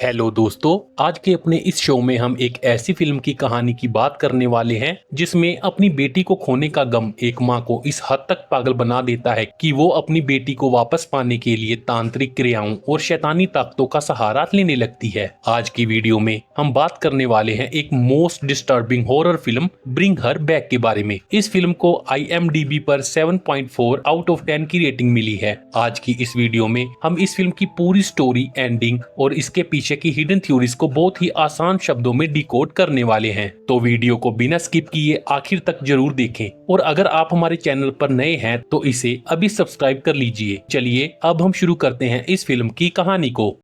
Hello दोस्तों, आज के अपने इस शो में हम एक ऐसी फिल्म की कहानी की बात करने वाले हैं जिसमें अपनी बेटी को खोने का गम एक माँ को इस हद तक पागल बना देता है कि वो अपनी बेटी को वापस पाने के लिए तांत्रिक क्रियाओं और शैतानी ताकतों का सहारा लेने लगती है। आज की वीडियो में हम बात करने वाले हैं एक most disturbing horror film bring her back के बारे में। इस फिल्म को IMDb पर 7.4 आउट ऑफ 10 की रेटिंग मिली है। आज की इस वीडियो में हम इस फिल्म की पूरी स्टोरी, एंडिंग और इसके पीछे की हिडन थ्योरीज को बहुत ही आसान शब्दों में डिकोड करने वाले हैं। तो वीडियो को बिना स्किप किए आखिर तक जरूर देखें और अगर आप हमारे चैनल पर नए हैं तो इसे अभी सब्सक्राइब कर लीजिए। चलिए अब हम शुरू करते हैं इस फिल्म की कहानी को।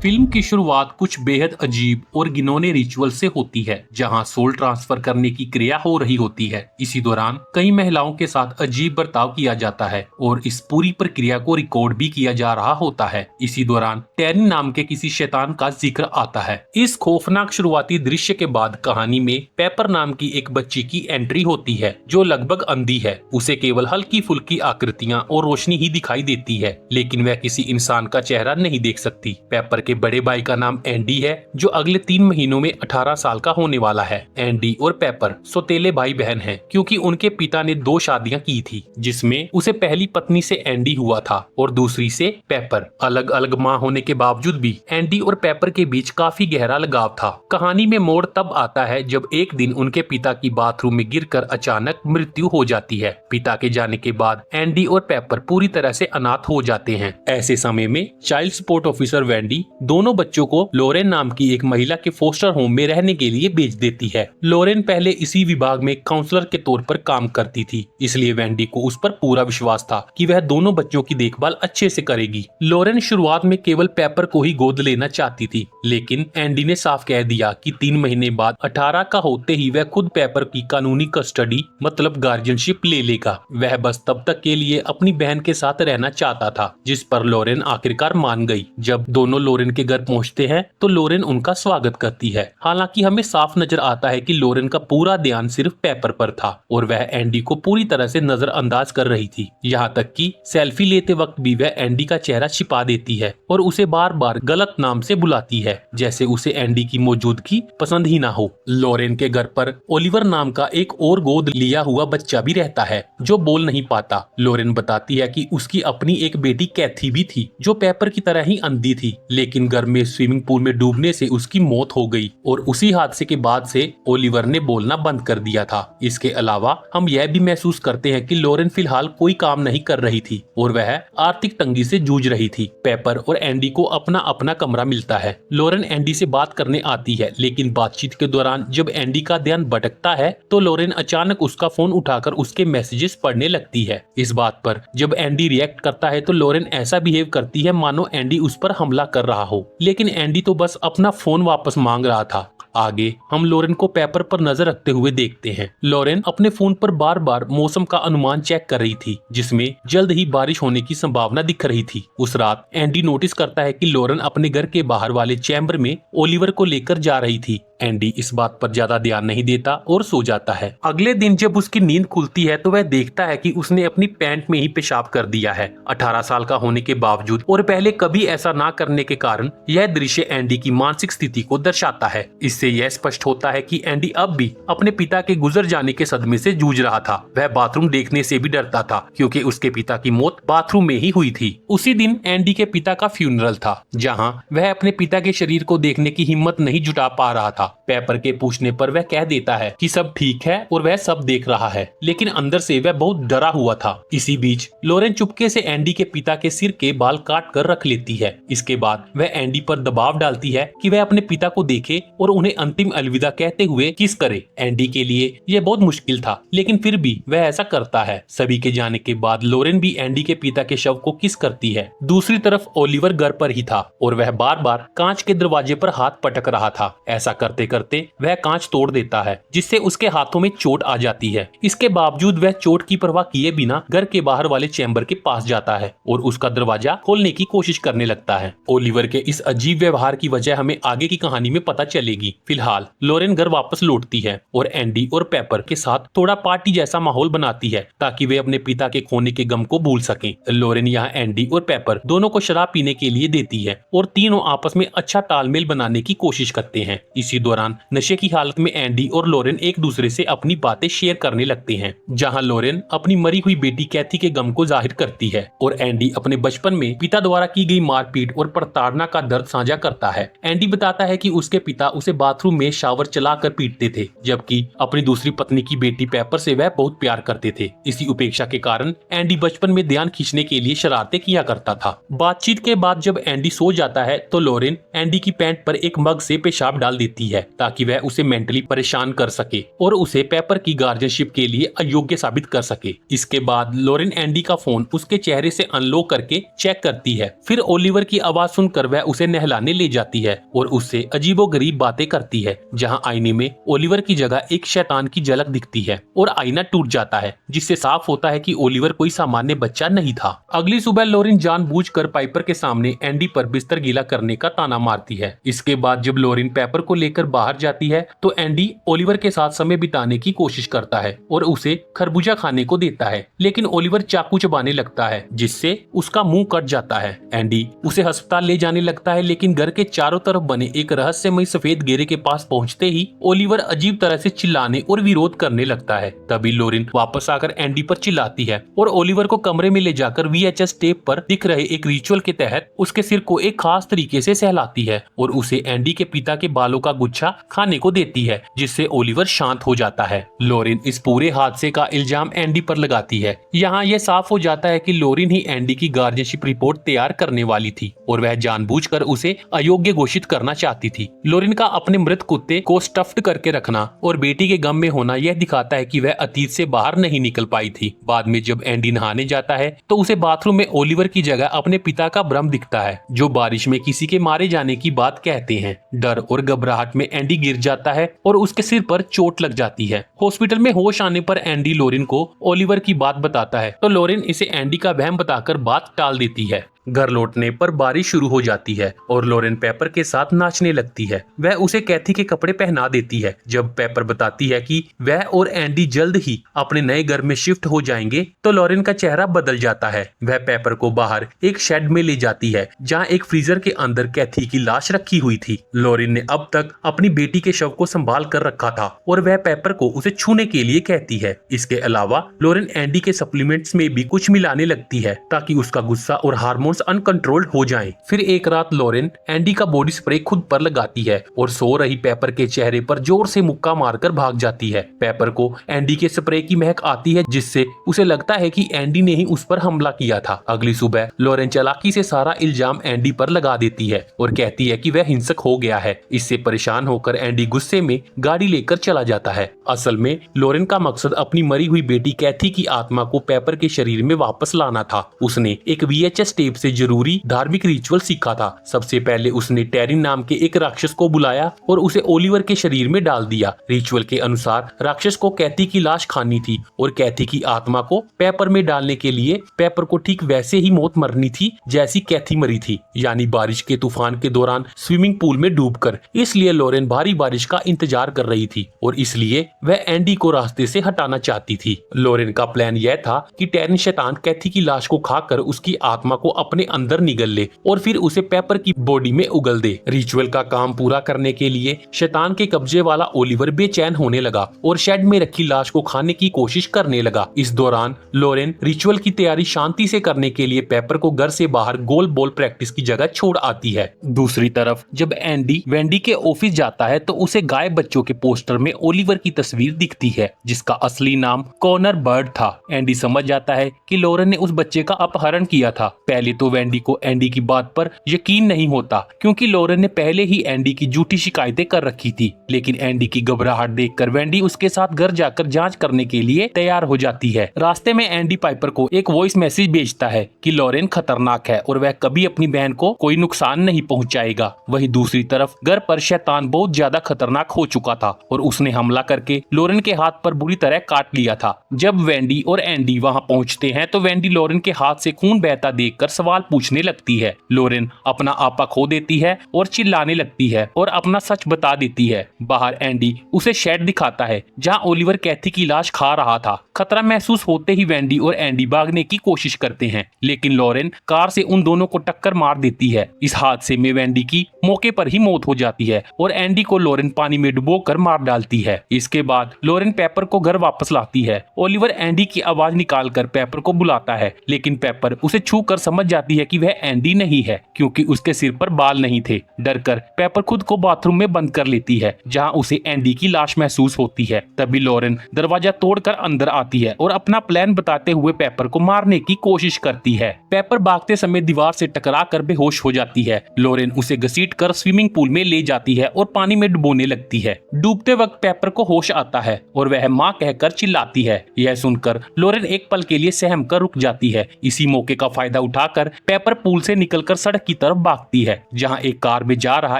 फिल्म की शुरुआत कुछ बेहद अजीब और घिनौने रिचुअल से होती है, जहां सोल ट्रांसफर करने की क्रिया हो रही होती है। इसी दौरान कई महिलाओं के साथ अजीब बर्ताव किया जाता है और इस पूरी प्रक्रिया को रिकॉर्ड भी किया जा रहा होता है। इसी दौरान टैनी नाम के किसी शैतान का जिक्र आता है। इस खौफनाक शुरुआती दृश्य के बाद कहानी में पेपर नाम की एक बच्ची की एंट्री होती है जो लगभग अंधी है। उसे केवल हल्की फुल्की आकृतियां और रोशनी ही दिखाई देती है, लेकिन वह किसी इंसान का चेहरा नहीं देख सकती। पेपर के बड़े भाई का नाम एंडी है जो अगले 3 महीनों में 18 साल का होने वाला है। एंडी और पेपर सौतेले भाई बहन हैं क्योंकि उनके पिता ने 2 शादियां की थी, जिसमें उसे पहली पत्नी से एंडी हुआ था और दूसरी से पेपर। अलग अलग माँ होने के बावजूद भी एंडी और पेपर के बीच काफी गहरा लगाव था। कहानी में मोड़ तब आता है जब एक दिन उनके पिता की बाथरूम में गिरकर अचानक मृत्यु हो जाती है। पिता के जाने के बाद एंडी और पेपर पूरी तरह से अनाथ हो जाते हैं। ऐसे समय में चाइल्ड सपोर्ट ऑफिसर वेंडी दोनों बच्चों को लोरेन नाम की एक महिला के फोस्टर होम में रहने के लिए भेज देती है। लोरेन पहले इसी विभाग में काउंसलर के तौर पर काम करती थी, इसलिए वेंडी को उस पर पूरा विश्वास था कि वह दोनों बच्चों की देखभाल अच्छे से करेगी। लोरेन शुरुआत में केवल पेपर को ही गोद लेना चाहती थी, लेकिन एंडी ने साफ कह दिया कि 3 महीने बाद 18 का होते ही वह खुद पेपर की कानूनी कस्टडी मतलब गार्जियनशिप ले लेगा। वह बस तब तक के लिए अपनी बहन के साथ रहना चाहता था, जिस पर लोरेन आखिरकार मान गई। जब दोनों लोरेन के घर पहुंचते हैं तो लोरेन उनका स्वागत करती है। हालांकि हमें साफ नजर आता है कि लोरेन का पूरा ध्यान सिर्फ पेपर पर था और वह एंडी को पूरी तरह से नजरअंदाज कर रही थी। यहाँ तक कि सेल्फी लेते वक्त भी वह एंडी का चेहरा छिपा देती है और उसे बार बार गलत नाम से बुलाती है, जैसे उसे एंडी की मौजूदगी पसंद ही ना हो। लोरेन के घर पर ओलिवर नाम का एक और गोद लिया हुआ बच्चा भी रहता है जो बोल नहीं पाता। लोरेन बताती है कि उसकी अपनी एक बेटी कैथी भी थी जो पेपर की तरह ही अंधी थी, लेकिन घर में स्विमिंग पूल में डूबने से उसकी मौत हो गई और उसी हादसे के बाद से ओलिवर ने बोलना बंद कर दिया था। इसके अलावा हम यह भी महसूस करते हैं कि लोरेन फिलहाल कोई काम नहीं कर रही थी और वह आर्थिक तंगी से जूझ रही थी। पेपर और एंडी को अपना अपना कमरा मिलता है। लोरेन एंडी से बात करने आती है, लेकिन बातचीत के दौरान जब एंडी का ध्यान भटकता है तो लोरेन अचानक उसका फोन उठाकर उसके मैसेजेस पढ़ने लगती है। इस बात पर जब एंडी रिएक्ट करता है तो लोरेन ऐसा बिहेव करती है मानो एंडी उस पर हमला कर रहा हो, लेकिन एंडी तो बस अपना फोन वापस मांग रहा था। आगे हम लोरेन को पेपर पर नजर रखते हुए देखते हैं। लोरेन अपने फोन पर बार बार मौसम का अनुमान चेक कर रही थी, जिसमें जल्द ही बारिश होने की संभावना दिख रही थी। उस रात एंडी नोटिस करता है कि लोरेन अपने घर के बाहर वाले चैम्बर में ओलिवर को लेकर जा रही थी। एंडी इस बात पर ज्यादा ध्यान नहीं देता और सो जाता है। अगले दिन जब उसकी नींद खुलती है तो वह देखता है कि उसने अपनी पैंट में ही पेशाब कर दिया है। 18 साल का होने के बावजूद और पहले कभी ऐसा ना करने के कारण यह दृश्य एंडी की मानसिक स्थिति को दर्शाता है। इससे यह स्पष्ट होता है कि एंडी अब भी अपने पिता के गुजर जाने के सदमे से जूझ रहा था। वह बाथरूम देखने से भी डरता था क्योंकि उसके पिता की मौत बाथरूम में ही हुई थी। उसी दिन एंडी के पिता का फ्यूनरल था, जहाँ वह अपने पिता के शरीर को देखने की हिम्मत नहीं जुटा पा रहा था। पेपर के पूछने पर वह कह देता है कि सब ठीक है और वह सब देख रहा है, लेकिन अंदर से वह बहुत डरा हुआ था। इसी बीच लोरेन चुपके से एंडी के पिता के सिर के बाल काट कर रख लेती है। इसके बाद वह एंडी पर दबाव डालती है कि वह अपने पिता को देखे और उन्हें अंतिम अलविदा कहते हुए किस करे। एंडी के लिए यह बहुत मुश्किल था, लेकिन फिर भी वह ऐसा करता है। सभी के जाने के बाद लोरेन भी एंडी के पिता के शव को किस करती है। दूसरी तरफ ओलिवर घर पर ही था और वह बार बार कांच के दरवाजे पर हाथ पटक रहा था। ऐसा करते करते वह कांच तोड़ देता है, जिससे उसके हाथों में चोट आ जाती है। इसके बावजूद वह चोट की परवाह किए बिना घर के बाहर वाले चैम्बर के पास जाता है और उसका दरवाजा खोलने की कोशिश करने लगता है। ओलिवर के इस अजीब व्यवहार की वजह हमें आगे की कहानी में पता चलेगी। फिलहाल लोरेन घर वापस लौटती है और एंडी और पेपर के साथ थोड़ा पार्टी जैसा माहौल बनाती है ताकि वे अपने पिता के खोने के गम को भूल सकें। लोरेन यहाँ एंडी और पेपर दोनों को शराब पीने के लिए देती है और तीनों आपस में अच्छा तालमेल बनाने की कोशिश करते हैं। इसी दौरान नशे की हालत में एंडी और लोरेन एक दूसरे से अपनी बातें शेयर करने लगते हैं, जहाँ लोरेन अपनी मरी हुई बेटी कैथी के गम को जाहिर करती है और एंडी अपने बचपन में पिता द्वारा की गई मारपीट और प्रताड़ना का दर्द साझा करता है। एंडी बताता है कि उसके पिता उसे बाथरूम में शावर चलाकर पीटते थे, जबकि अपनी दूसरी पत्नी की बेटी पेपर से वह बहुत प्यार करते थे। इसी उपेक्षा के कारण एंडी बचपन में ध्यान खींचने के लिए शरारतें किया करता था। बातचीत के बाद जब एंडी सो जाता है तो लोरेन एंडी की पैंट पर एक मग से पेशाब डाल देती है ताकि वह उसे मेंटली परेशान कर सके और उसे पेपर की गार्जियनशिप के लिए अयोग्य साबित कर सके। इसके बाद लोरेन एंडी का फोन उसके चेहरे से अनलॉक करके चेक करती है। फिर ओलिवर की आवाज सुनकर वह उसे नहलाने ले जाती है और उससे अजीबोगरीब बातें करती है, जहां आईने में ओलिवर की जगह एक शैतान की झलक दिखती है और आईना टूट जाता है, जिससे साफ होता है कि ओलिवर कोई सामान्य बच्चा नहीं था। अगली सुबह लोरेन जानबूझकर पाइपर के सामने एंडी पर बिस्तर गीला करने का ताना मारती है। इसके बाद जब लोरेन पेपर को लेकर बाहर जाती है तो एंडी ओलिवर के साथ समय बिताने की कोशिश करता है और उसे खरबूजा खाने को देता है, लेकिन ओलिवर चाकू चबाने लगता है जिससे उसका मुंह कट जाता है। एंडी उसे अस्पताल ले जाने लगता है, लेकिन घर के चारों तरफ बने एक रहस्यमय सफेद घेरे के पास पहुंचते ही ओलिवर अजीब तरह से चिल्लाने और विरोध करने लगता है। तभी लोरेन वापस आकर एंडी पर चिल्लाती है और ओलिवर को कमरे में ले जाकर VHS टेप पर दिख रहे एक रिचुअल के तहत उसके सिर को एक खास तरीके से सहलाती है और उसे एंडी के पिता के बालों का गुच्छा खाने को देती है, जिससे ओलिवर शांत हो जाता है। लोरेन इस पूरे हादसे का इल्जाम एंडी पर लगाती है। यहाँ यह साफ हो जाता है कि लोरेन ही एंडी की गार्जियनशिप रिपोर्ट तैयार करने वाली थी और वह जानबूझकर उसे अयोग्य घोषित करना चाहती थी। लोरेन का अपने मृत कुत्ते को स्टफ्ड करके रखना और बेटी के गम में होना यह दिखाता है कि वह अतीत से बाहर नहीं निकल पाई थी। बाद में जब एंडी नहाने जाता है तो उसे बाथरूम में ओलिवर की जगह अपने पिता का भ्रम दिखता है, जो बारिश में किसी के मारे जाने की बात कहते हैं। डर और घबराहट में एंडी गिर जाता है और उसके सिर पर चोट लग जाती है। हॉस्पिटल में होश आने पर एंडी लोरेन को ओलिवर की बात बताता है तो लोरेन इसे एंडी का वहम बताकर बात टाल देती है। घर लौटने पर बारिश शुरू हो जाती है और लोरेन पेपर के साथ नाचने लगती है। वह उसे कैथी के कपड़े पहना देती है। जब पेपर बताती है कि वह और एंडी जल्द ही अपने नए घर में शिफ्ट हो जाएंगे तो लोरेन का चेहरा बदल जाता है। वह पेपर को बाहर एक शेड में ले जाती है जहां एक फ्रीजर के अंदर कैथी की लाश रखी हुई थी। लोरेन ने अब तक अपनी बेटी के शव को संभाल कर रखा था और वह पेपर को उसे छूने के लिए कहती है। इसके अलावा लोरेन एंडी के सप्लीमेंट्स में भी कुछ मिलाने लगती है ताकि उसका गुस्सा और हार्मोन अनकंट्रोल्ड हो जाएं। फिर एक रात लोरेन एंडी का बॉडी स्प्रे खुद पर लगाती है और सो रही पेपर के चेहरे पर जोर से मुक्का मारकर भाग जाती है। पेपर को एंडी के स्प्रे की महक आती है, जिससे उसे लगता है कि एंडी ने ही उस पर हमला किया था। अगली सुबह लोरेन चालाकी से सारा इल्जाम एंडी पर लगा देती है और कहती है कि वह हिंसक हो गया है। इससे परेशान होकर एंडी गुस्से में गाड़ी लेकर चला जाता है। असल में लोरेन का मकसद अपनी मरी हुई बेटी कैथी की आत्मा को पेपर के शरीर में वापस लाना था। उसने एक VHS टेप से जरूरी धार्मिक रिचुअल सीखा था। सबसे पहले उसने टेरिन नाम के एक राक्षस को बुलाया और उसे ओलिवर के शरीर में डाल दिया। रिचुअल के अनुसार राक्षस को कैथी की लाश खानी थी और कैथी की आत्मा को पेपर में डालने के लिए पेपर को ठीक वैसे ही मौत मरनी थी जैसी कैथी मरी थी, यानी बारिश के तूफान के दौरान स्विमिंग पूल में डूबकर। इसलिए लोरेन भारी बारिश का इंतजार कर रही थी और इसलिए वह एंडी को रास्ते से हटाना चाहती थी। लोरेन का प्लान यह था कि टेरिन शैतान कैथी की लाश को खाकर उसकी आत्मा को अपने अंदर निगल ले और फिर उसे पेपर की बॉडी में उगल दे। रिचुअल का काम पूरा करने के लिए शैतान के कब्जे वाला ओलिवर बेचैन होने लगा और शेड में रखी लाश को खाने की कोशिश करने लगा। इस दौरान लोरेन रिचुअल की तैयारी शांति से करने के लिए पेपर को घर से बाहर गोल बॉल प्रैक्टिस की जगह छोड़ आती है। दूसरी तरफ जब एंडी वेंडी के ऑफिस जाता है तो उसे गायब बच्चों के पोस्टर में ओलिवर की तस्वीर दिखती है, जिसका असली नाम कॉनर बर्ड था। एंडी समझ जाता है कि लोरेन ने उस बच्चे का अपहरण किया था। पहले तो वेंडी को एंडी की बात पर यकीन नहीं होता, क्योंकि लोरेन ने पहले ही एंडी की झूठी शिकायतें कर रखी थी। लेकिन एंडी की घबराहट देखकर वेंडी उसके साथ घर जाकर जांच करने के लिए तैयार हो जाती है। रास्ते में एंडी पाइपर को एक वॉइस मैसेज भेजता है कि लोरेन खतरनाक है और वह कभी अपनी बहन को कोई नुकसान नहीं पहुंचाएगा। वहीं दूसरी तरफ घर पर शैतान बहुत ज्यादा खतरनाक हो चुका था और उसने हमला करके लोरेन के हाथ पर बुरी तरह काट लिया था। जब वेंडी और एंडी वहां पहुंचते हैं तो वेंडी लोरेन के हाथ से खून बहता देखकर सवाल पूछने लगती है। लोरेन अपना आपा खो देती है और चिल्लाने लगती है और अपना सच बता देती है। बाहर एंडी उसे शेड दिखाता है जहां ओलिवर कैथी की लाश खा रहा था। खतरा महसूस होते ही वेंडी और एंडी भागने की कोशिश करते हैं, लेकिन लोरेन कार से उन दोनों को टक्कर मार देती है। इस हादसे में वेंडी की मौके पर ही मौत हो जाती है और एंडी को लोरेन पानी में डुबोकर मार डालती है। इसके बाद लोरेन पेपर को घर वापस लाती है। ओलिवर एंडी की आवाज निकालकर पेपर को बुलाता है, लेकिन पेपर उसे छूकर समझ जाती है कि वह एंडी नहीं है, क्योंकि उसके सिर पर बाल नहीं थे। डरकर पेपर खुद को बाथरूम में बंद कर लेती है, जहां उसे एंडी की लाश महसूस होती है। तभी लोरेन दरवाजा तोड़कर अंदर आती है और अपना प्लान बताते हुए पेपर को मारने की कोशिश करती है। पेपर भागते समय दीवार से टकराकर बेहोश हो जाती है। लोरेन उसे घसीटकर स्विमिंग पूल में ले जाती है और पानी में डुबोने लगती है। डूबते वक्त पेपर को होश आता है और वह माँ कहकर चिल्लाती है। यह सुनकर लोरेन एक पल के लिए सहम कर रुक जाती है। इसी मौके का फायदा उठाकर पेपर पूल से निकलकर सड़क की तरफ भागती है, जहां एक कार में जा रहा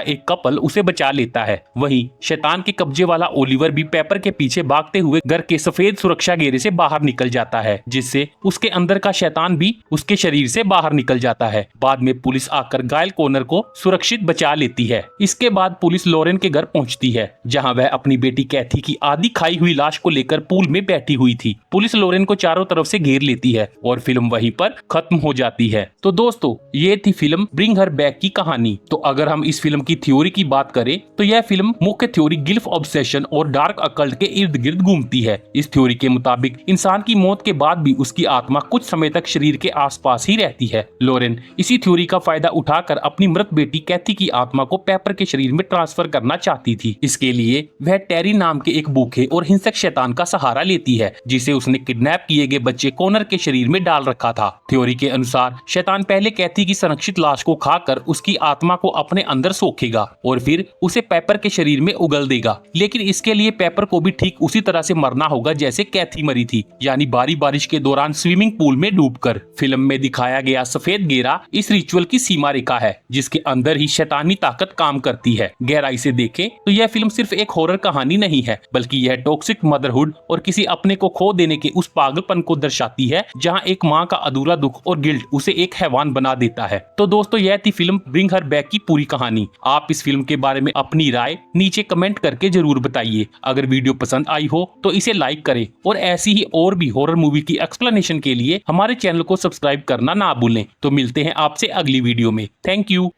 एक कपल उसे बचा लेता है। वहीं शैतान के कब्जे वाला ओलिवर भी पेपर के पीछे भागते हुए घर के सफेद सुरक्षा घेरे से बाहर निकल जाता है, जिससे उसके अंदर का शैतान भी उसके शरीर से बाहर निकल जाता है। बाद में पुलिस आकर घायल कॉनर को सुरक्षित बचा लेती है। इसके बाद पुलिस लोरेन के घर पहुंचती है, जहां वह अपनी बेटी कैथी की आधी खाई हुई लाश को लेकर पूल में बैठी हुई थी। पुलिस लोरेन को चारों तरफ से घेर लेती है और फिल्म वहीं पर खत्म हो जाती है। तो दोस्तों, ये थी फिल्म ब्रिंग हर बैक की कहानी। तो अगर हम इस फिल्म की थ्योरी की बात करें तो यह फिल्म मुख्य थ्योरी गिल्फ ऑब्सेशन और डार्क अकल्ट के इर्द गिर्द घूमती है। इस थ्योरी के मुताबिक इंसान की मौत के बाद भी उसकी आत्मा कुछ समय तक शरीर के आसपास ही रहती है। लोरेन इसी थ्योरी का फायदा उठाकर अपनी मृत बेटी कैथी की आत्मा को पेपर के शरीर में ट्रांसफर करना चाहती थी। इसके लिए वह टेरी नाम के एक भूखे और हिंसक शैतान का सहारा लेती है, जिसे उसने किडनैप किए गए बच्चे कॉनर के शरीर में डाल रखा था। थ्योरी के अनुसार शैतान पहले कैथी की संरक्षित लाश को खाकर उसकी आत्मा को अपने अंदर सोखेगा और फिर उसे पेपर के शरीर में उगल देगा। लेकिन इसके लिए पेपर को भी ठीक उसी तरह से मरना होगा जैसे कैथी मरी थी, यानी भारी बारिश के दौरान स्विमिंग पूल में डूबकर। फिल्म में दिखाया गया सफेद घेरा इस रिचुअल की सीमा रेखा है, जिसके अंदर ही शैतानी ताकत काम करती है। गहराई से देखें तो यह फिल्म सिर्फ एक हॉरर कहानी नहीं है, बल्कि यह टॉक्सिक मदरहुड और किसी अपने को खो देने के उस पागलपन को दर्शाती है, जहां एक माँ का अधूरा दुख और गिल्ट उसे एक हैवान बना देता है। तो दोस्तों, यह थी फिल्म ब्रिंग हर बैक की पूरी कहानी। आप इस फिल्म के बारे में अपनी राय नीचे कमेंट करके जरूर बताइए। अगर वीडियो पसंद आई हो तो इसे लाइक करें और ऐसी ही और भी हॉरर मूवी की एक्सप्लेनेशन के लिए हमारे चैनल को सब्सक्राइब करना ना भूलें। तो मिलते हैं आपसे अगली वीडियो में। Thank you.